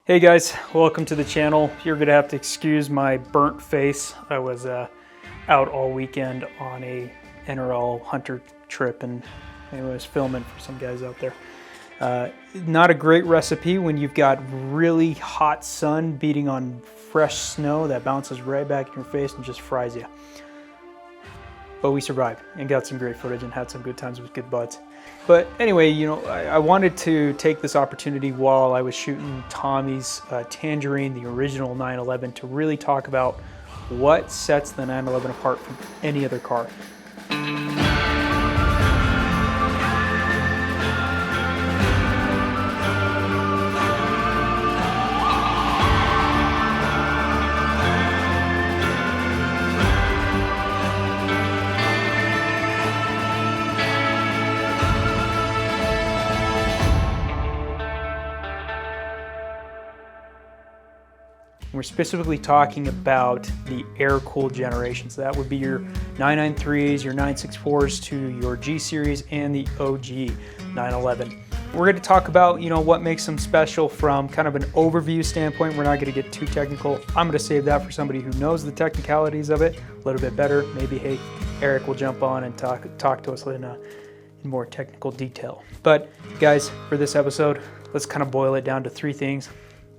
Hey guys, welcome to the channel. You're gonna have to excuse my burnt face. I was out all weekend on a NRL hunter trip and I was filming for some guys out there. Not a great recipe when you've got really hot sun beating on fresh snow that bounces right back in your face and just fries you. But we survived and got some great footage and had some good times with good buds. But anyway, you know, I wanted to take this opportunity while I was shooting Tommy's Tangerine, the original 911, to really talk about what sets the 911 apart from any other car. We're specifically talking about the air-cooled generation. So that would be your 993s, your 964s to your G Series and the OG 911. We're going to talk about, you know, what makes them special from kind of an overview standpoint. We're not going to get too technical. I'm going to save that for somebody who knows the technicalities of it a little bit better. Maybe, hey, Eric will jump on and talk to us in more technical detail. But guys, for this episode, let's kind of boil it down to three things.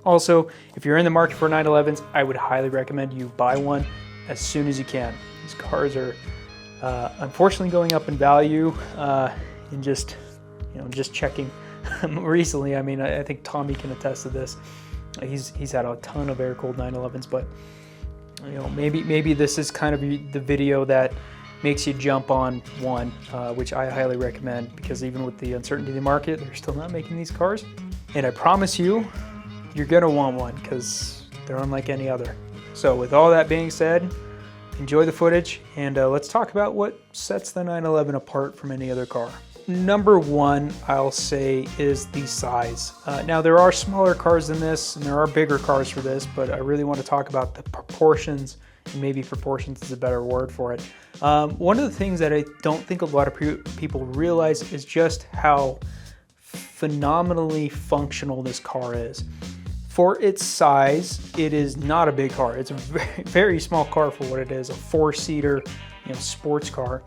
Also, if you're in the market for 911s, I would highly recommend you buy one as soon as you can. These cars are unfortunately going up in value, and just checking recently. I mean, I think Tommy can attest to this. He's had a ton of air-cooled 911s, but you know, maybe this is kind of the video that makes you jump on one, which I highly recommend, because even with the uncertainty of the market, they're still not making these cars, and I promise you, you're gonna want one because they're unlike any other. So with all that being said, enjoy the footage and let's talk about what sets the 911 apart from any other car. Number one, I'll say, is the size. Now there are smaller cars than this and there are bigger cars for this, but I really want to talk about the proportions, and maybe proportions is a better word for it. One of the things that I don't think a lot of people realize is just how phenomenally functional this car is. For its size, it is not a big car. It's a very, very small car for what it is, a four-seater, sports car.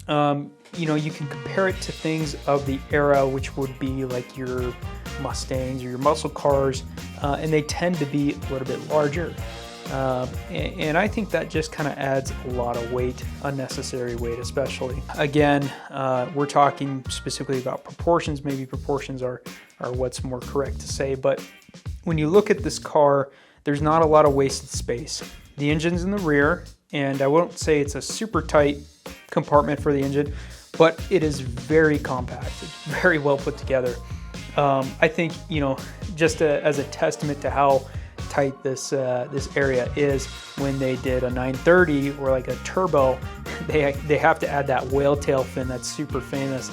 You know, you can compare it to things of the era, which would be like your Mustangs or your muscle cars, and they tend to be a little bit larger. And I think that just kind of adds a lot of weight, unnecessary weight especially. Again, we're talking specifically about proportions. Maybe proportions are what's more correct to say, but when you look at this car, there's not a lot of wasted space. The engine's in the rear, and I won't say it's a super tight compartment for the engine, but it is very compact. It's very well put together. I think, you know, just as a testament to how tight this area is, when they did a 930 or like a turbo, they have to add that whale tail fin that's super famous,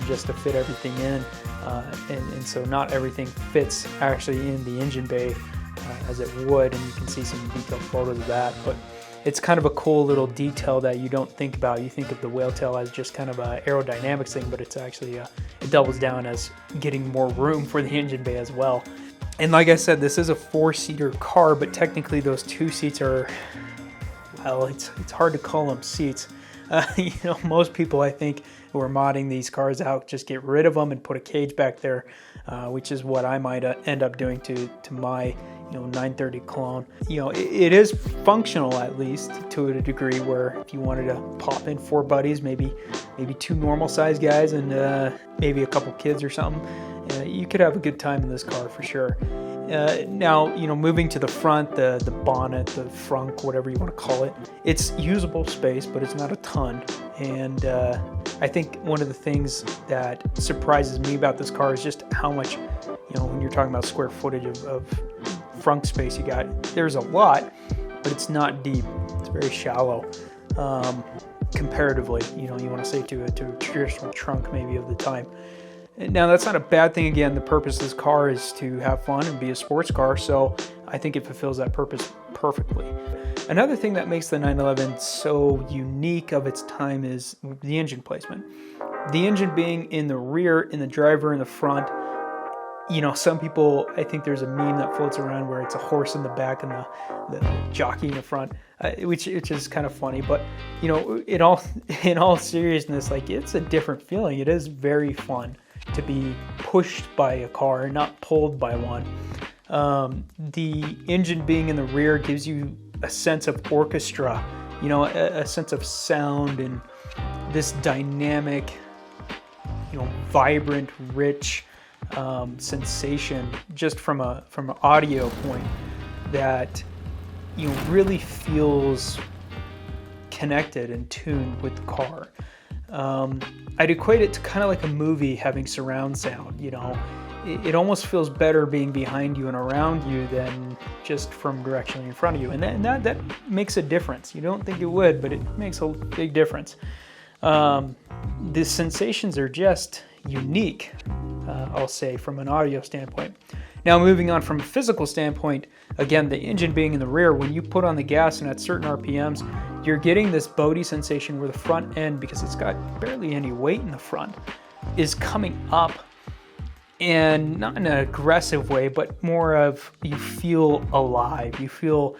just to fit everything in, and so not everything fits actually in the engine bay as it would, and you can see some detailed photos of that. But it's kind of a cool little detail that you don't think about. You think of the whale tail as just kind of an aerodynamics thing, but it's actually it doubles down as getting more room for the engine bay as well. And like I said, this is a four-seater car, but technically those two seats are, well, it's hard to call them seats. You know, most people, I think, who are modding these cars out just get rid of them and put a cage back there, which is what I might end up doing to my 930 clone. You know, it is functional, at least to a degree, where if you wanted to pop in four buddies, maybe two normal sized guys and maybe a couple kids or something, you could have a good time in this car for sure. Now, you know, moving to the front, the bonnet, the frunk, whatever you want to call it, it's usable space, but it's not a ton. And I think one of the things that surprises me about this car is just how much, you know, when you're talking about square footage of frunk space you got, there's a lot, but it's not deep. It's very shallow, comparatively, you know, you want to say to a traditional trunk maybe of the time. Now, that's not a bad thing. Again, the purpose of this car is to have fun and be a sports car, so I think it fulfills that purpose perfectly. Another thing that makes the 911 so unique of its time is the engine placement. The engine being in the rear, in the driver, in the front, some people, I think there's a meme that floats around where it's a horse in the back and the jockey in the front, which is kind of funny. But in all seriousness, like, it's a different feeling. It is very fun to be pushed by a car, not pulled by one. The engine being in the rear gives you a sense of orchestra, a sense of sound and this dynamic, vibrant, rich sensation just from an audio point that really feels connected and tuned with the car. I'd equate it to kind of like a movie having surround sound. It almost feels better being behind you and around you than just from directly in front of you, and that makes a difference. You don't think it would, but it makes a big difference. The sensations are just unique, I'll say, from an audio standpoint. Now, moving on from a physical standpoint, again, the engine being in the rear, when you put on the gas and at certain RPMs, you're getting this boaty sensation where the front end, because it's got barely any weight in the front, is coming up, and not in an aggressive way, but more of, you feel alive. You feel,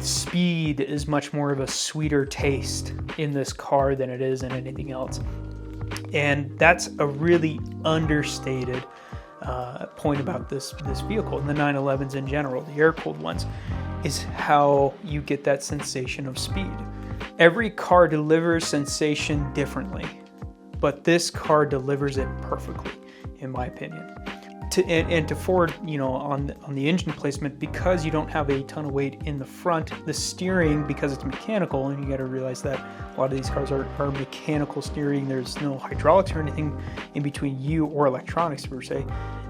speed is much more of a sweeter taste in this car than it is in anything else. And that's a really understated point about this vehicle, and the 911s in general, the air-cooled ones, is how you get that sensation of speed. Every car delivers sensation differently, but this car delivers it perfectly, in my opinion. To Ford, on the engine placement, because you don't have a ton of weight in the front, the steering, because it's mechanical, and you got to realize that a lot of these cars are mechanical steering. There's no hydraulics or anything in between you, or electronics per se,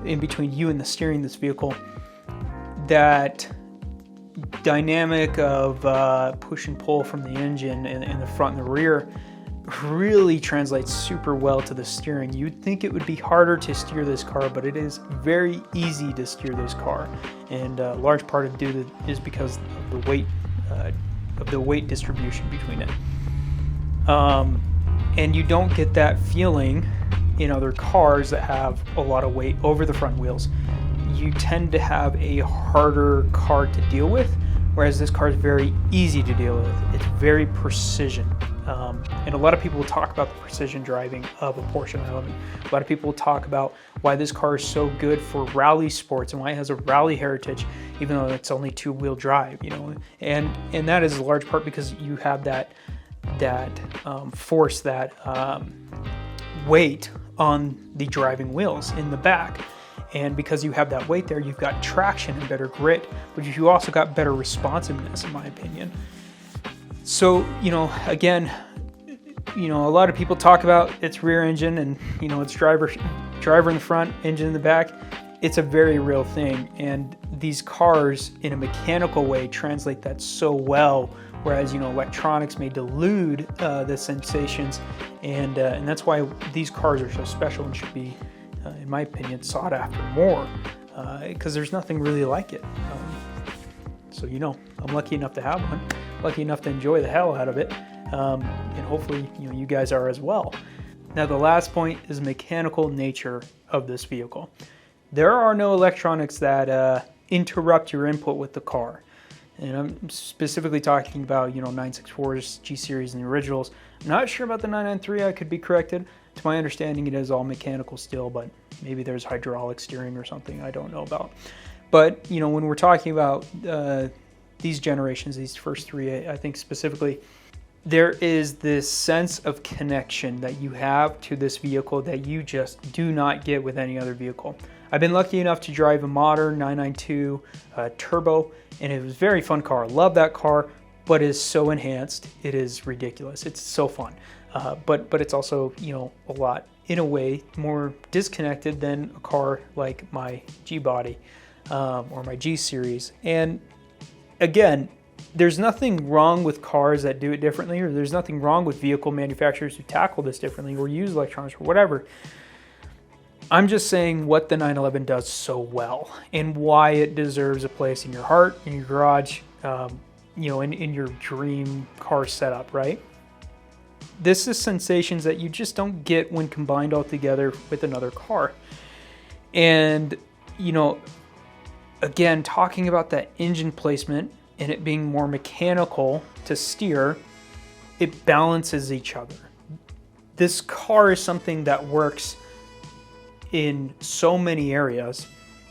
in between you and the steering of this vehicle. That dynamic of push and pull from the engine in the front and the rear really translates super well to the steering. You'd think it would be harder to steer this car, but it is very easy to steer this car, and a large part of it is because of the weight distribution between it. And you don't get that feeling in other cars that have a lot of weight over the front wheels. You tend to have a harder car to deal with, whereas this car is very easy to deal with. It's very precision. And a lot of people will talk about the precision driving of a Porsche 911. A lot of people will talk about why this car is so good for rally sports and why it has a rally heritage, even though it's only two-wheel drive, And that is a large part because you have that force, that weight on the driving wheels in the back. And because you have that weight there, you've got traction and better grit, but you also got better responsiveness, in my opinion. So, again, a lot of people talk about its rear engine and, its driver in the front, engine in the back. It's a very real thing. And these cars, in a mechanical way, translate that so well. Whereas, electronics may delude the sensations. And that's why these cars are so special and should be, in my opinion, sought after more. Because there's nothing really like it. So, I'm lucky enough to have one. Lucky enough to enjoy the hell out of it, and hopefully you guys are as well. Now, the last point is mechanical nature of this vehicle. There are no electronics that interrupt your input with the car, and I'm specifically talking about 964s, G series, and the originals. I'm not sure about the 993. I could be corrected. To my understanding, it is all mechanical still, but maybe there's hydraulic steering or something I don't know about. But when we're talking about these generations, these first three, I think specifically, there is this sense of connection that you have to this vehicle that you just do not get with any other vehicle. I've been lucky enough to drive a modern 992 Turbo, and it was a very fun car. I love that car, but it is so enhanced. It is ridiculous. It's so fun. But it's also, a lot, in a way, more disconnected than a car like my G-Body or my G-Series. And again, there's nothing wrong with cars that do it differently, or there's nothing wrong with vehicle manufacturers who tackle this differently or use electronics or whatever. I'm just saying what the 911 does so well and why it deserves a place in your heart, in your garage, in your dream car setup, right? This is sensations that you just don't get when combined all together with another car. And, you know, again, talking about that engine placement and it being more mechanical to steer, it balances each other. This car is something that works in so many areas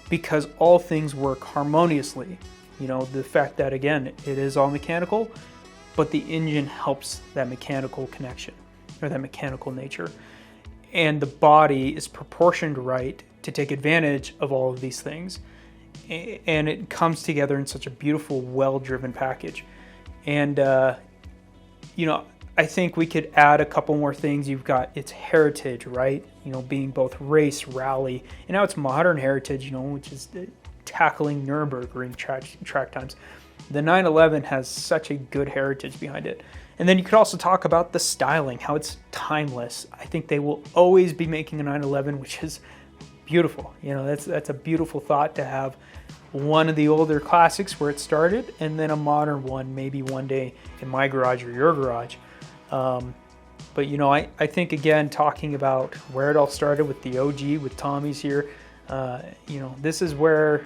because all things work harmoniously. You know, the fact that, again, it is all mechanical, but the engine helps that mechanical connection or that mechanical nature. And the body is proportioned right to take advantage of all of these things. And it comes together in such a beautiful, well-driven package. And, you know, I think we could add a couple more things. You've got its heritage, right? You know, being both race, rally, and now it's modern heritage, you know, which is tackling Nürburgring track times. The 911 has such a good heritage behind it. And then you could also talk about the styling, how it's timeless. I think they will always be making a 911, which is beautiful. You know, that's a beautiful thought to have one of the older classics where it started and then a modern one maybe one day in my garage or your garage. But, you know, I think, again, talking about where it all started with the OG, with Tommy's here, you know, this is where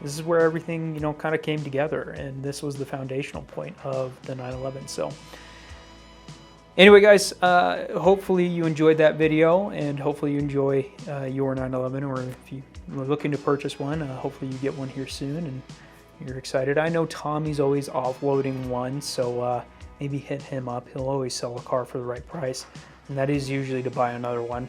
everything, you know, kind of came together, and this was the foundational point of the 911. So anyway, guys, hopefully you enjoyed that video, and hopefully you enjoy your 911, or if you were looking to purchase one, hopefully you get one here soon and you're excited. I know Tommy's always offloading one, so maybe hit him up. He'll always sell a car for the right price, and that is usually to buy another one.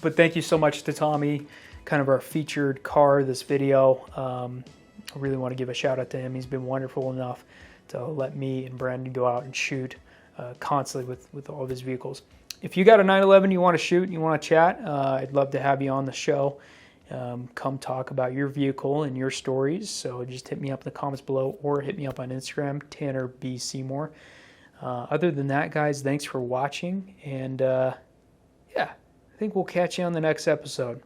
But thank you so much to Tommy, kind of our featured car this video. I really want to give a shout out to him. He's been wonderful enough to let me and Brandon go out and shoot constantly with all of his vehicles. If you got a 911 you want to shoot and you want to chat, I'd love to have you on the show. Come talk about your vehicle and your stories. So just hit me up in the comments below or hit me up on Instagram, Tanner B. Seymour. Other than that, guys, thanks for watching. And yeah, I think we'll catch you on the next episode.